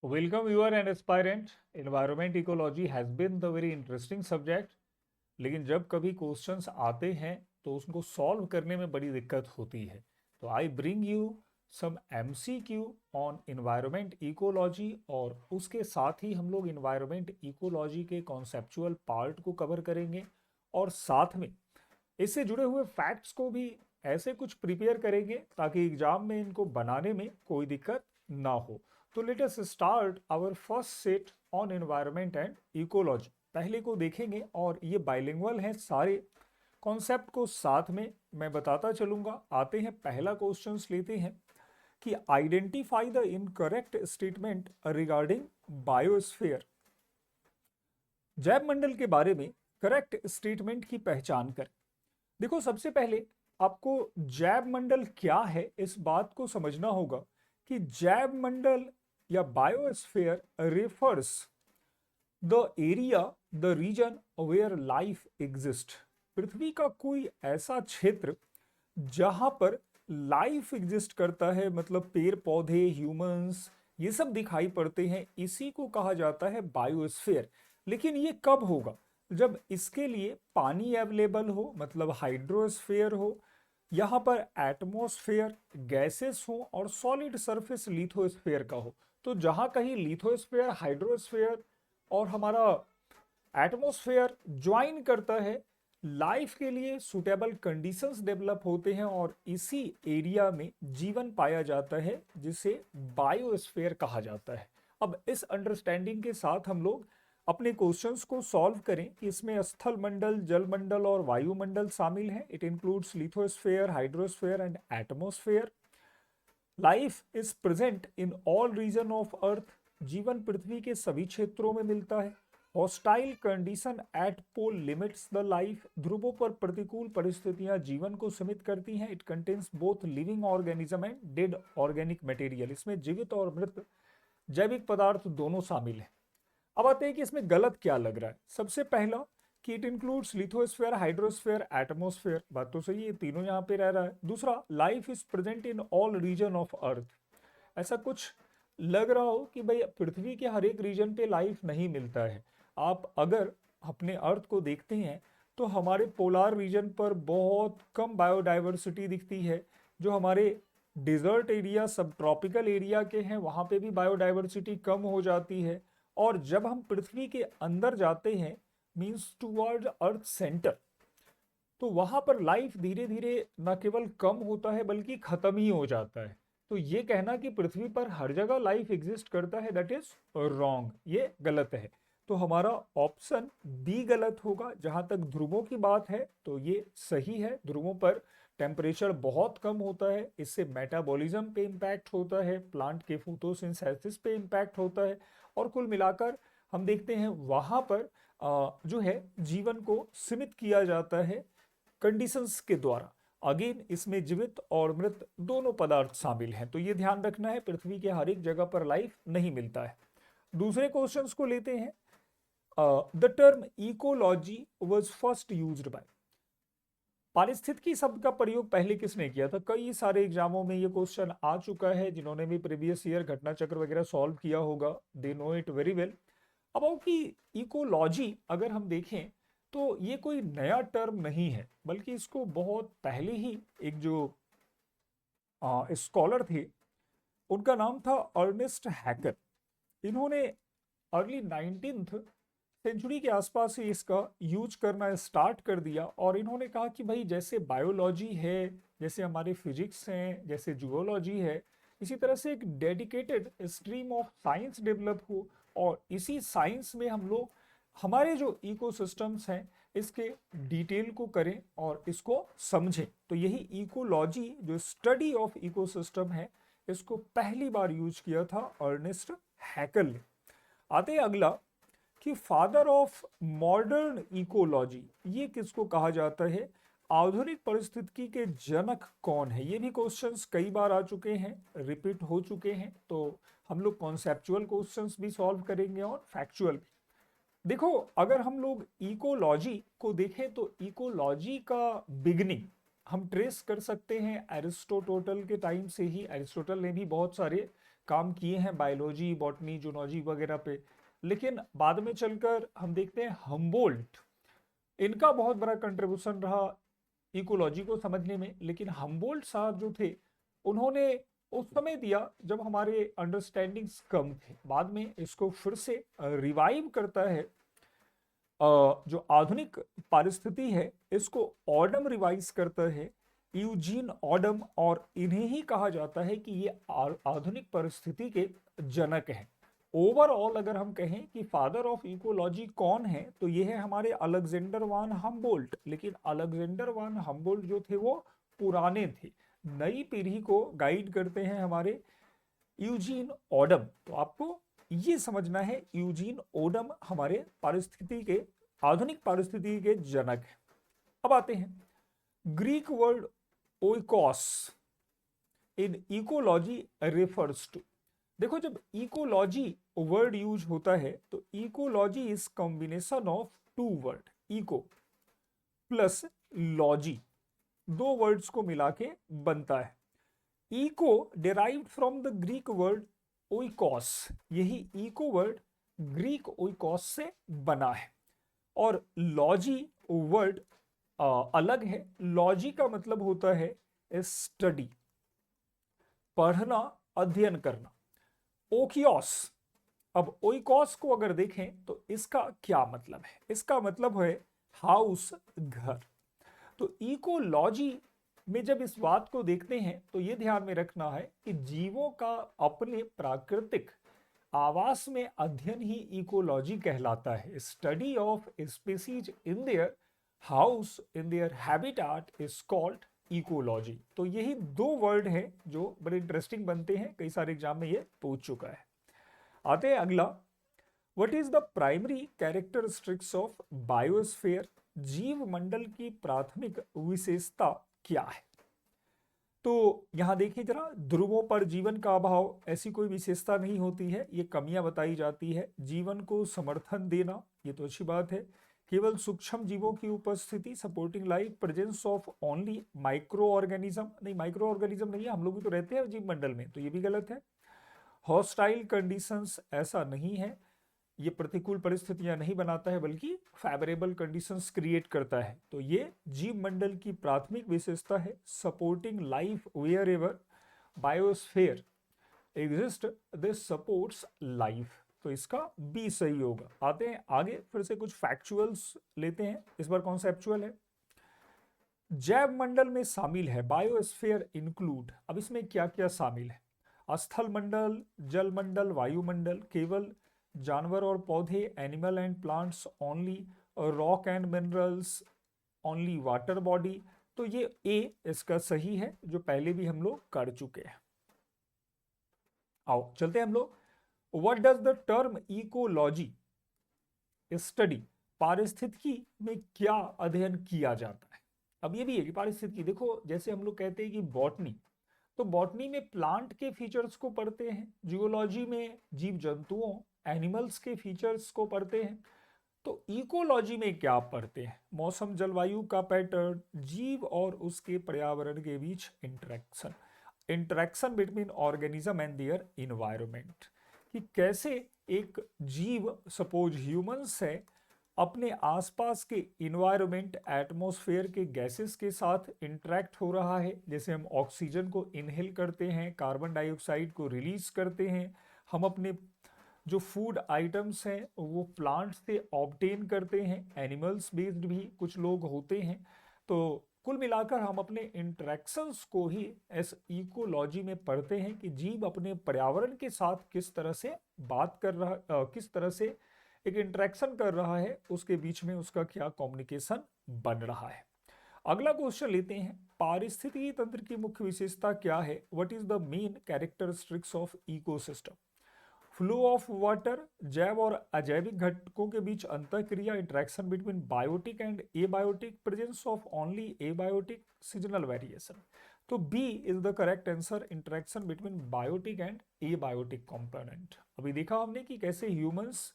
Welcome viewer and aspirant. Environment ecology has been the very interesting subject. लेकिन जब कभी questions आते हैं तो उसको सॉल्व करने में बड़ी दिक्कत होती है. तो I bring you some MCQ on environment ecology और उसके साथ ही हम लोग इन्वायरमेंट इकोलॉजी के कॉन्सेप्चुअल पार्ट को कवर करेंगे और साथ में इससे जुड़े हुए फैक्ट्स को भी ऐसे कुछ प्रिपेयर करेंगे ताकि एग्जाम में इनको बनाने में कोई दिक्कत ना हो. तो let us start our first set on environment and ecology. पहले को देखेंगे और ये बाइलिंगुअल हैं सारे कॉन्सेप्ट को साथ में मैं बताता चलूंगा. आते हैं पहला क्वेश्चंस लेते हैं कि identify the incorrect statement regarding biosphere. जैव मंडल के बारे में करेक्ट स्टेटमेंट की पहचान करें. देखो सबसे पहले आपको जैव मंडल क्या है इस बात को समझना होगा कि जैव मंडल या biosphere refers the area the region where life exist. पृथ्वी का कोई ऐसा क्षेत्र जहां पर लाइफ एग्जिस्ट करता है, मतलब पेड़ पौधे ह्यूमंस ये सब दिखाई पड़ते हैं, इसी को कहा जाता है बायोस्फीयर. लेकिन ये कब होगा? जब इसके लिए पानी अवेलेबल हो, मतलब हाइड्रोस्फीयर हो, यहाँ पर एटमॉस्फेयर गैसेस हो और सॉलिड सरफेस लिथोस्फीयर का हो. तो जहां कहीं लिथोस्फीयर हाइड्रोस्फीयर और हमारा एटमॉस्फेयर ज्वाइन करता है, लाइफ के लिए सुटेबल कंडीशंस डेवलप होते हैं और इसी एरिया में जीवन पाया जाता है जिसे बायोस्फीयर कहा जाता है. अब इस अंडरस्टैंडिंग के साथ हम लोग अपने क्वेश्चंस को सॉल्व करें कि इसमें स्थल मंडल, जल मंडल और वायुमंडल शामिल हैं. It includes lithosphere, hydrosphere and atmosphere. Life is present in all region of earth. जीवन पृथ्वी के सभी क्षेत्रों में मिलता है. Hostile condition at pole limits the life. ध्रुवों पर प्रतिकूल परिस्थितियां जीवन को सीमित करती हैं. It contains both living organism and dead organic material. इसमें जीवित और मृत जैविक पदार्थ दोनों शामिल हैं. अब आते हैं कि इसमें गलत क्या लग रहा है. सबसे पहला कि it includes lithosphere, hydrosphere, atmosphere. बात तो सही है, तीनों यहाँ पे रह रहा है. दूसरा, life is present in all region of earth. ऐसा कुछ लग रहा हो कि भाई पृथ्वी के हर एक रीजन पे लाइफ नहीं मिलता है. आप अगर अपने अर्थ को देखते हैं तो हमारे पोलार रीजन पर बहुत कम बायोडाइवर्सिटी दिखती है. जो हमारे डिजर्ट एरिया, सब ट्रॉपिकल एरिया के हैं, वहाँ पे भी बायोडाइवर्सिटी कम हो जाती है. और जब हम पृथ्वी के अंदर जाते हैं, मीन्स टूवर्ड अर्थ सेंटर, तो वहां पर लाइफ धीरे धीरे न केवल कम होता है बल्कि खत्म ही हो जाता है. तो ये कहना कि पृथ्वी पर हर जगह लाइफ एग्जिस्ट करता है, दैट इज रॉन्ग, ये गलत है. तो हमारा ऑप्शन बी गलत होगा. जहां तक ध्रुवों की बात है तो ये सही है. ध्रुवों पर टेम्परेचर बहुत कम होता है, इससे मेटाबॉलिज्म पे इम्पैक्ट होता है, प्लांट के फोटोसिंथेसिस पे इम्पैक्ट होता है और कुल मिलाकर हम देखते हैं वहां पर जो है जीवन को सीमित किया जाता है कंडीशंस के द्वारा. अगेन इसमें जीवित और मृत दोनों पदार्थ शामिल हैं. तो ये ध्यान रखना है, पृथ्वी के हर एक जगह पर लाइफ नहीं मिलता है. दूसरे क्वेश्चंस को लेते हैं. The term ecology was first used by. पारिस्थितिकी शब्द का प्रयोग पहले किसने किया था? कई सारे एग्जामों में ये क्वेश्चन आ चुका है. जिन्होंने भी प्रीवियस ईयर घटना चक्र वगैरह सॉल्व किया होगा, they know it very well. अब आओ कि इकोलॉजी अगर हम देखें तो ये कोई नया टर्म नहीं है, बल्कि इसको बहुत पहले ही एक जो स्कॉलर थे उनका नाम था अर्नेस्ट हैकर. इन्होंने अर्ली 19th सेंचुरी के आसपास ही इसका यूज करना स्टार्ट कर दिया. और इन्होंने कहा कि भाई जैसे बायोलॉजी है, जैसे हमारे फिजिक्स हैं, जैसे जूलॉजी है, इसी तरह से एक dedicated stream of science develop हो और इसी साइंस में हम लोग हमारे जो इकोसिस्टम्स हैं इसके डिटेल को करें और इसको समझें. तो यही इकोलॉजी जो स्टडी ऑफ इकोसिस्टम है, इसको पहली बार यूज किया था अर्नेस्ट हैकर ने. आते हैं अगला कि फादर ऑफ मॉडर्न इकोलॉजी, ये किसको कहा जाता है? आधुनिक पारिस्थितिकी के जनक कौन है? ये भी क्वेश्चंस कई बार आ चुके हैं, रिपीट हो चुके हैं. तो हम लोग कॉन्सेप्चुअल क्वेश्चंस भी सॉल्व करेंगे और फैक्चुअल भी. देखो अगर हम लोग इकोलॉजी को देखें तो इकोलॉजी का बिगनिंग हम ट्रेस कर सकते हैं एरिस्टोटल के टाइम से ही. एरिस्टोटल ने भी बहुत सारे काम किए हैं बायोलॉजी, बॉटनी, जूलॉजी वगैरह पे, लेकिन बाद में चलकर हम देखते हैं हम्बोल्ट, इनका बहुत बड़ा कंट्रीब्यूशन रहा इकोलॉजी को समझने में। लेकिन हम्बोल्ट साहब जो थे, उन्होंने उस समय दिया जब हमारे अंडरस्टैंडिंग्स कम थे। बाद में इसको फिर से रिवाइव करता है जो आधुनिक पारिस्थिति है, इसको ऑडम रिवाइज करता है यूजीन ऑडम, और इन्हें ही कहा जाता है कि ये आधुनिक परिस्थिति के जनक हैं। ओवरऑल अगर हम कहें कि फादर ऑफ इकोलॉजी कौन है, तो ये है हमारे अलेक्जेंडर वान हम्बोल्ट। लेकिन अलेक्जेंडर वान हम्बोल्ट जो थे वो पुराने थे, नई पीढ़ी को गाइड करते हैं हमारे यूजीन ओडम। तो आपको ये समझना है यूजीन ओडम हमारे पारिस्थिति के, आधुनिक पारिस्थिति के जनक हैं। अब आते हैं Greek word oikos in ecology refers to. देखो, जब इकोलॉजी वर्ड यूज होता है तो ecology is combination of two word, eco plus logy, दो वर्ड्स को मिला के बनता है। Eco derived from the Greek word oikos, यही इको वर्ड ग्रीक ओइकोस से बना है। और लॉजी वर्ड अलग है। लॉजी का मतलब होता है स्टडी, पढ़ना, अध्ययन करना। ओकियोस, अब ओइकोस को अगर देखें तो इसका क्या मतलब है, इसका मतलब है हाउस, घर। तो इकोलॉजी में जब इस बात को देखते हैं तो यह ध्यान में रखना है कि जीवों का अपने प्राकृतिक आवास में अध्ययन ही इकोलॉजी कहलाता है। Study of species in their house, in their habitat is called ecology. तो यही दो वर्ड हैं जो बड़े इंटरेस्टिंग बनते हैं, कई सारे एग्जाम में ये पूछ चुका है। आते हैं अगला, what is the primary characteristics of biosphere, जीव मंडल की प्राथमिक विशेषता क्या है। तो यहां देखिए जरा, ध्रुवों पर जीवन का अभाव, ऐसी कोई विशेषता नहीं होती है, ये कमियां बताई जाती है। जीवन को समर्थन देना, ये तो अच्छी बात है। केवल सूक्ष्म जीवों की उपस्थिति, supporting life, presence of only micro organism, नहीं माइक्रो ऑर्गेनिज्म नहीं है, हम लोग भी तो रहते हैं जीव मंडल में, तो ये भी गलत है। हॉस्टाइल कंडीशंस, ऐसा नहीं है, ये प्रतिकूल परिस्थितियां नहीं बनाता है बल्कि फेवरेबल कंडीशंस क्रिएट करता है। तो ये जीव मंडल की प्राथमिक विशेषता है। Supporting life wherever biosphere exist this supports life, तो इसका बी सही होगा। आते हैं आगे, फिर से कुछ फैक्चुअल्स लेते हैं, इस बार कॉन्सेप्चुअल है। जैव मंडल में शामिल है, बायोस्फीयर इंक्लूड, अब इसमें क्या क्या शामिल है। स्थल मंडल, जल मंडल, वायुमंडल, केवल जानवर और पौधे, animal and plants only, rock and minerals, only water body. तो ये ए इसका सही है, जो पहले भी हम लोग कर चुके हैं। आओ चलते हैं हम लोग। What does the term ecology study, पारिस्थितिकी में क्या अध्ययन किया जाता है। अब ये भी है कि पारिस्थितिकी, देखो जैसे हम लोग कहते हैं कि बॉटनी, तो बॉटनी में प्लांट के फीचर्स को पढ़ते हैं, जियोलॉजी में जीव जंतुओं, एनिमल्स के फीचर्स को पढ़ते हैं। तो इकोलॉजी में क्या पढ़ते हैं, मौसम, जलवायु का पैटर्न, जीव और उसके पर्यावरण के बीच interaction, interaction between organism and their environment, कि कैसे एक जीव, सपोज ह्यूमंस है, अपने आसपास के इन्वायरमेंट, एटमॉस्फेयर के गैसेस के साथ इंटरेक्ट हो रहा है। जैसे हम ऑक्सीजन को इनहेल करते हैं, कार्बन डाइऑक्साइड को रिलीज करते हैं, हम अपने जो फूड आइटम्स हैं वो प्लांट से ऑब्टेन करते हैं, एनिमल्स बेस्ड भी कुछ लोग होते हैं। तो कुल मिलाकर हम अपने इंटरेक्शंस को ही इस इकोलॉजी में पढ़ते हैं कि जीव अपने पर्यावरण के साथ किस तरह से बात कर रहा, किस तरह से एक इंटरेक्शन कर रहा है, उसके बीच में उसका क्या कम्युनिकेशन बन रहा है। अगला क्वेश्चन लेते हैं, पारिस्थितिकी तंत्र की मुख्य विशेषता क्या है। What is the main characteristics of ecosystem, flow of water, जैव और अजैविक घटकों के बीच अंतःक्रिया, interaction between biotic and abiotic, presence of only abiotic, seasonal variation. तो B is the correct answer, interaction between biotic and abiotic component. अभी देखा हमने कि कैसे ह्यूमंस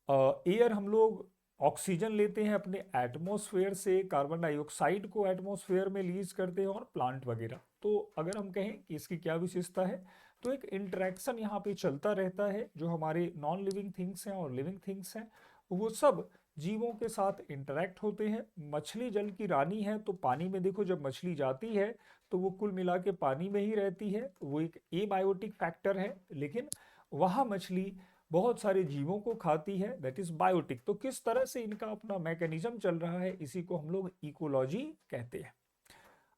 एयर, हम लोग ऑक्सीजन लेते हैं अपने एटमॉस्फेयर से, कार्बन डाइऑक्साइड को एटमॉस्फेयर में रिलीज करते हैं, और प्लांट वगैरह। तो अगर हम कहें कि इसकी क्या विशेषता है, तो एक इंटरेक्शन यहाँ पे चलता रहता है, जो हमारे नॉन लिविंग थिंग्स हैं और लिविंग थिंग्स हैं वो सब जीवों के साथ इंटरेक्ट होते हैं। मछली जल की रानी है, तो पानी में देखो जब मछली जाती है तो वो कुल मिला के पानी में ही रहती है, वो एक एबायोटिक फैक्टर है, लेकिन वहाँ मछली बहुत सारे जीवों को खाती है, दैट इज बायोटिक। तो किस तरह से इनका अपना मैकेनिज्म चल रहा है, इसी को हम लोग इकोलॉजी कहते हैं।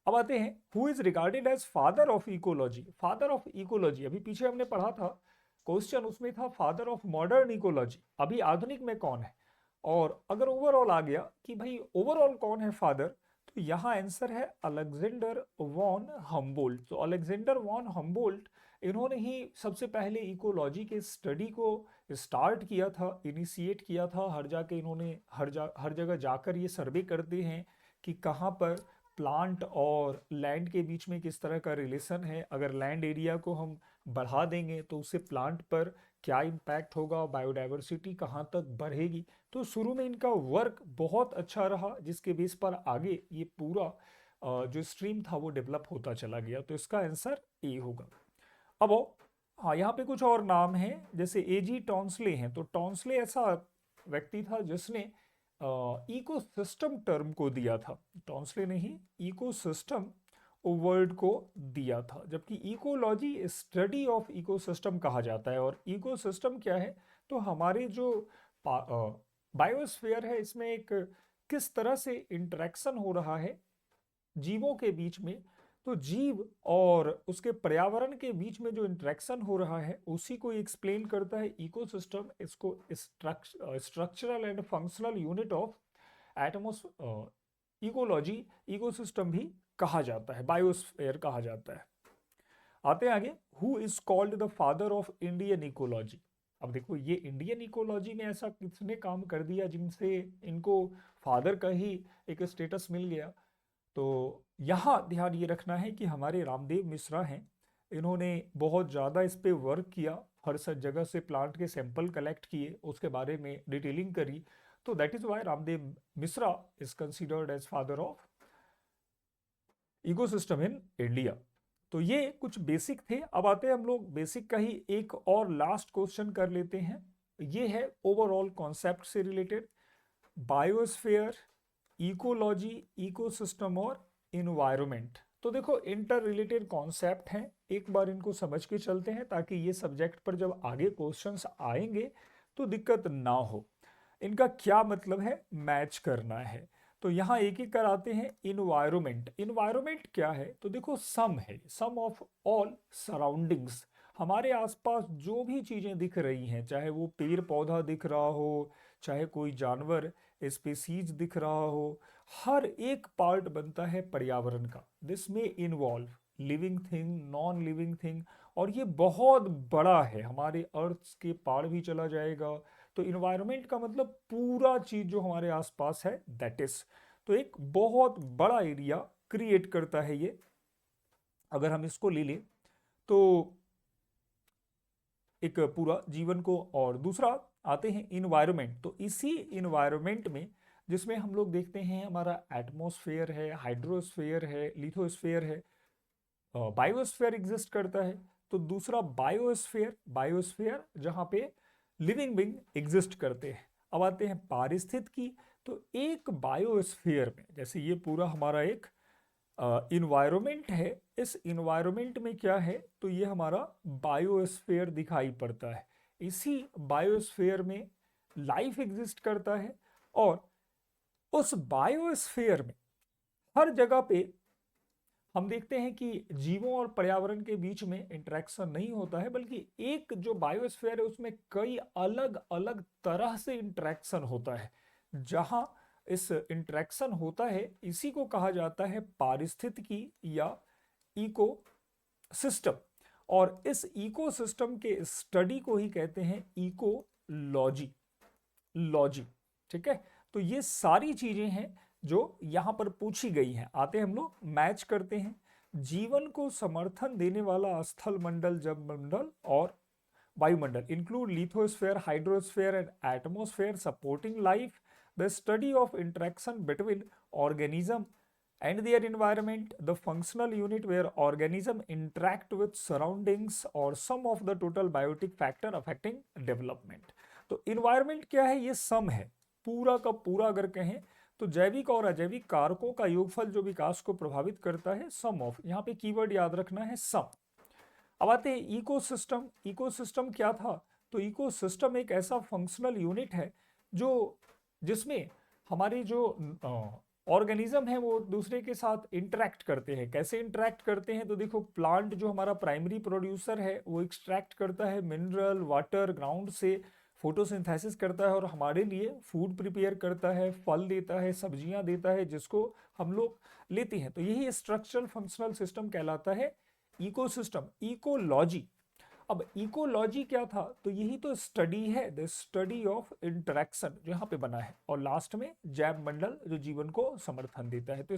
अब आते हैं, who is regarded as father of ecology. Father of ecology अभी पीछे हमने पढ़ा था क्वेश्चन, उसमें था फादर ऑफ मॉडर्न इकोलॉजी, अभी आधुनिक में कौन है। और अगर ओवरऑल आ गया कि भाई ओवरऑल कौन है फादर, तो यहाँ आंसर है अलेक्जेंडर वॉन हम्बोल्ट। तो अलेक्जेंडर वॉन हम्बोल्ट, इन्होंने ही सबसे पहले इकोलॉजी के स्टडी को स्टार्ट किया था, इनिशिएट किया था। हर जाके इन्होंने हर जगह जाकर ये सर्वे करते हैं कि कहाँ पर प्लांट और लैंड के बीच में किस तरह का रिलेशन है, अगर लैंड एरिया को हम बढ़ा देंगे तो उससे प्लांट पर क्या इम्पैक्ट होगा, बायोडाइवर्सिटी कहाँ तक बढ़ेगी। तो शुरू में इनका वर्क बहुत अच्छा रहा, जिसके बेस पर आगे ये पूरा जो स्ट्रीम था वो डेवलप होता चला गया। तो इसका आंसर ए होगा। अब हाँ, यहाँ पे कुछ और नाम हैं, जैसे एजी टॉन्सले हैं। तो टॉन्सले ऐसा व्यक्ति था जिसने इकोसिस्टम टर्म को दिया था, टॉन्सले ने ही इकोसिस्टम वर्ड को दिया था, जबकि इकोलॉजी स्टडी ऑफ इकोसिस्टम कहा जाता है। और इकोसिस्टम क्या है, तो हमारे जो बायोस्फीयर है, इसमें एक किस तरह से इंटरेक्शन हो रहा है जीवों के बीच में, तो जीव और उसके पर्यावरण के बीच में जो इंटरेक्शन हो रहा है उसी को एक्सप्लेन करता है इकोसिस्टम। इसको structural and functional unit of Atmos ecology, ecosystem भी कहा जाता है, बायोस्फीयर कहा जाता है। आते हैं आगे, who is called the father of Indian ecology. अब देखो ये इंडियन इकोलॉजी में ऐसा किसने काम कर दिया जिनसे इनको फादर का ही एक स्टेटस मिल गया। तो यहाँ ध्यान ये रखना है कि हमारे रामदेव मिश्रा हैं, इन्होंने बहुत ज़्यादा इस पे वर्क किया, हर सब जगह से प्लांट के सैंपल कलेक्ट किए, उसके बारे में डिटेलिंग करी। तो that is why Ramdev Mishra is considered as father of ecosystem in India. तो ये कुछ बेसिक थे। अब आते हैं हम लोग बेसिक का ही एक और लास्ट क्वेश्चन कर लेते हैं। ये है ओवरऑल कॉन्सेप्ट से रिलेटेड, बायोस्फीयर, इकोलॉजी, इकोसिस्टम और इन्वायरमेंट। तो देखो इंटर रिलेटेड कॉन्सेप्ट हैं, एक बार इनको समझ के चलते हैं ताकि ये सब्जेक्ट पर जब आगे क्वेश्चंस आएंगे तो दिक्कत ना हो। इनका क्या मतलब है, मैच करना है। तो यहाँ एक एक कराते हैं। इन्वायरमेंट, इन्वायरमेंट क्या है, तो देखो सम है, सम ऑफ ऑल सराउंडिंग्स। हमारे आसपास जो भी चीज़ें दिख रही हैं, चाहे वो पेड़ पौधा दिख रहा हो, चाहे कोई जानवर स्पीसीज दिख रहा हो, हर एक पार्ट बनता है पर्यावरण का। दिस में involve living thing, non living thing, और ये बहुत बड़ा है, हमारे अर्थ के पार भी चला जाएगा। तो इन्वायरमेंट का मतलब पूरा चीज जो हमारे आसपास है, दैट इज। तो एक बहुत बड़ा एरिया क्रिएट करता है ये, अगर हम इसको ले लें तो एक पूरा जीवन को। और दूसरा आते हैं इन्वायरमेंट। तो इसी इन्वायरमेंट में जिसमें हम लोग देखते हैं हमारा एटमॉस्फेयर है, हाइड्रोस्फेयर है, लिथोस्फेयर है, बायोस्फेयर एग्जिस्ट करता है। तो दूसरा बायोस्फेयर, बायोस्फेयर जहाँ पे लिविंग बीइंग एग्जिस्ट करते हैं। अब आते हैं पारिस्थितिकी। तो एक बायोस्फीयर में, जैसे ये पूरा हमारा एक इन्वायरमेंट है, इस इन्वायरमेंट में क्या है, तो ये हमारा बायोस्फीयर दिखाई पड़ता है। इसी बायोस्फीयर में लाइफ एग्जिस्ट करता है, और उस बायोस्फीयर में हर जगह पे हम देखते हैं कि जीवों और पर्यावरण के बीच में इंटरेक्शन नहीं होता है, बल्कि एक जो बायोस्फीयर है उसमें कई अलग अलग तरह से इंटरेक्शन होता है। जहां इस इंटरेक्शन होता है इसी को कहा जाता है पारिस्थितिकी या इको सिस्टम। और इस इकोसिस्टम के स्टडी को ही कहते हैं इकोलॉजी, लॉजी। ठीक है, तो ये सारी चीजें हैं जो यहां पर पूछी गई हैं। आते हैं हम लोग मैच करते हैं। जीवन को समर्थन देने वाला स्थल मंडल, जब मंडल और वायुमंडल include lithosphere, hydrosphere and atmosphere supporting life, the study of interaction between organism and their environment, the functional unit where organism interact with surroundings or sum of the total biotic factor affecting development. तो environment क्या है? ये sum है, पूरा का पूरा अगर कहें तो जैविक और अजैविक कारकों का योगफल जो विकास को प्रभावित करता है, सम ऑफ, यहाँ पे कीवर्ड याद रखना है सम। अब आते हैं इकोसिस्टम। इकोसिस्टम क्या था? तो इकोसिस्टम एक ऐसा फंक्शनल यूनिट है जो जिसमें हमारी जो ऑर्गेनिज्म है वो दूसरे के साथ इंटरेक्ट करते हैं। कैसे इंटरेक्ट करते हैं? तो देखो, प्लांट जो हमारा प्राइमरी प्रोड्यूसर है वो एक्सट्रैक्ट करता है मिनरल वाटर ग्राउंड से, फोटोसिंथेसिस करता है और हमारे लिए फूड प्रिपेयर करता है, फल देता है, सब्जियां देता है, जिसको हम लोग लेते हैं। तो यही स्ट्रक्चरल फंक्शनल सिस्टम कहलाता है इकोसिस्टम, इकोलॉजी। अब इकोलॉजी क्या था? तो यही तो स्टडी है, द स्टडी ऑफ इंटरेक्शन जो यहाँ पे बना है, और लास्ट में जैव मंडल जो जीवन को समर्थन देता है। तो